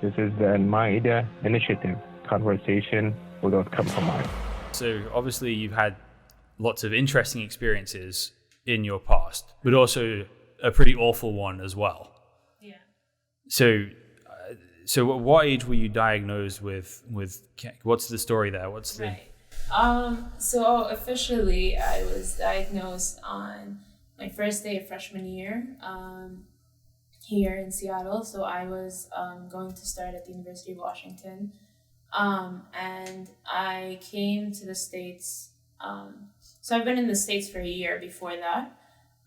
This is the Al-Maida initiative, conversation without compromise. So obviously you've had lots of interesting experiences in your past, but also a pretty awful one as well. Yeah. So at what age were you diagnosed with what's the story there? What's the... Right. So officially I was diagnosed on my first day of freshman year here in Seattle. So I was going to start at the University of Washington. And I came to the States. So I've been in the States for a year before that.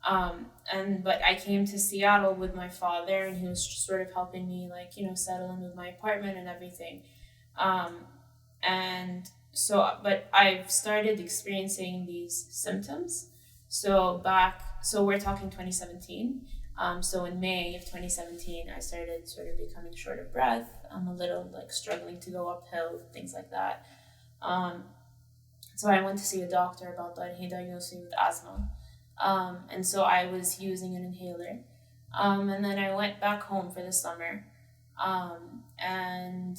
But I came to Seattle with my father, and he was just sort of helping me, settle in with my apartment and everything. But I've started experiencing these symptoms. So we're talking 2017. So in May of 2017, I started sort of becoming short of breath. I'm a little struggling to go uphill, things like that. So I went to see a doctor about that. He diagnosed me with asthma. And so I was using an inhaler. And then I went back home for the summer. And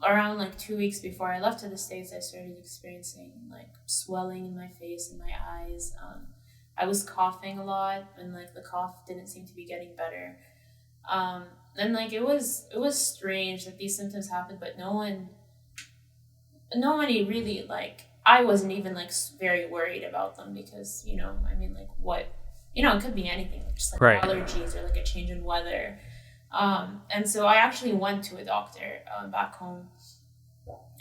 around 2 weeks before I left to the States, I started experiencing swelling in my face and my eyes. I was coughing a lot, and the cough didn't seem to be getting better. And it was strange that these symptoms happened, but nobody really I wasn't even very worried about them because what it could be anything, just right. Allergies or a change in weather. And so I actually went to a doctor back home.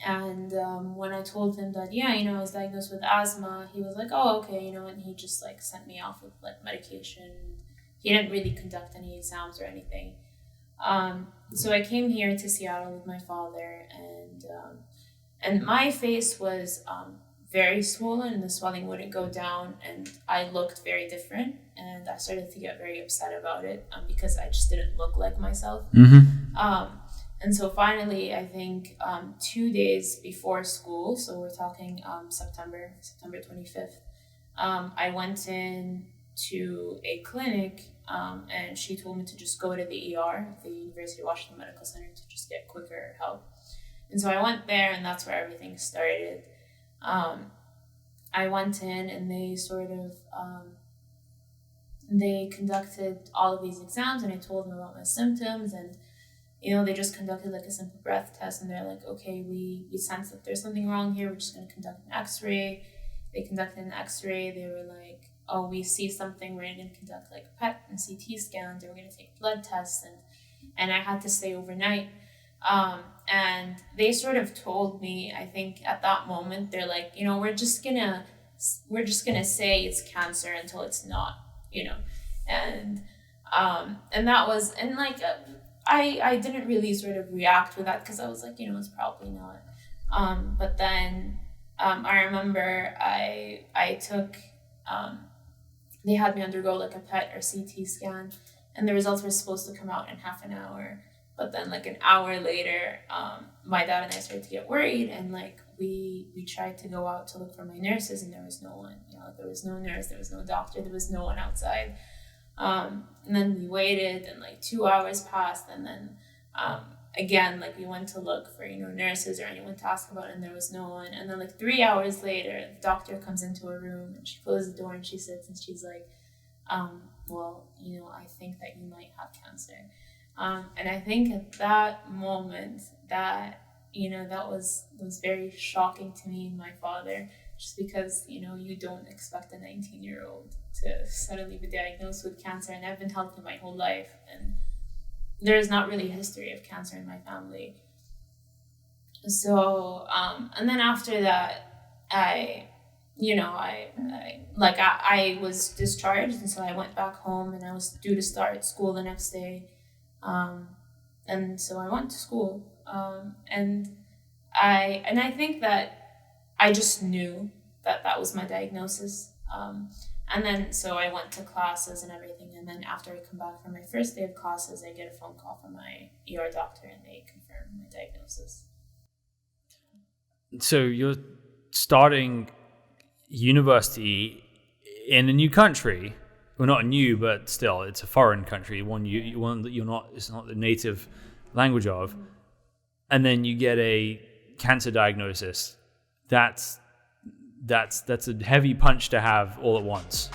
And when I told him that, I was diagnosed with asthma, he was like, oh, okay, and he just sent me off with medication. He didn't really conduct any exams or anything. So I came here to Seattle with my father, and my face was very swollen, and the swelling wouldn't go down, and I looked very different, and I started to get very upset about it because I just didn't look like myself. Mm-hmm. And so finally, I think 2 days before school, so we're talking September 25th, I went in to a clinic, and she told me to just go to the ER, the University of Washington Medical Center, to just get quicker help. And so I went there, and that's where everything started. I went in, and they sort of, they conducted all of these exams, and I told them about my symptoms, and they just conducted a simple breath test, and they're like, okay, we sense that there's something wrong here. We're just going to conduct an x-ray. They conducted an x-ray. They were like, oh, we see something. We're going to conduct PET and CT scans. They were going to take blood tests, and I had to stay overnight. And they sort of told me, I think at that moment, they're like, we're just gonna say it's cancer until it's not, and that was, and I didn't really sort of react with that because I was like, it's probably not. But then I remember I took, they had me undergo a PET or CT scan, and the results were supposed to come out in half an hour. But then an hour later, my dad and I started to get worried, and we tried to go out to look for my nurses, and there was no one. There was no nurse, there was no doctor, there was no one outside. And then we waited, and 2 hours passed, and then again, we went to look for nurses or anyone to ask about it, and there was no one. And then 3 hours later, the doctor comes into a room, and she closes the door, and she sits, and she's like, well, I think that you might have cancer. And I think at that moment that was very shocking to me and my father, just because you don't expect a 19-year-old to suddenly be diagnosed with cancer, and I've been healthy my whole life, and there's not really a history of cancer in my family. So and then after that, I was discharged, and so I went back home, and I was due to start school the next day. And so I went to school, and I think that I just knew that was my diagnosis. And then so I went to classes and everything, and then after I come back from my first day of classes, I get a phone call from my ER doctor, and they confirm my diagnosis. So you're starting university in a new country. Well, not new, but still, it's a foreign country. One that you're not. It's not the native language of, and then you get a cancer diagnosis. That's a heavy punch to have all at once.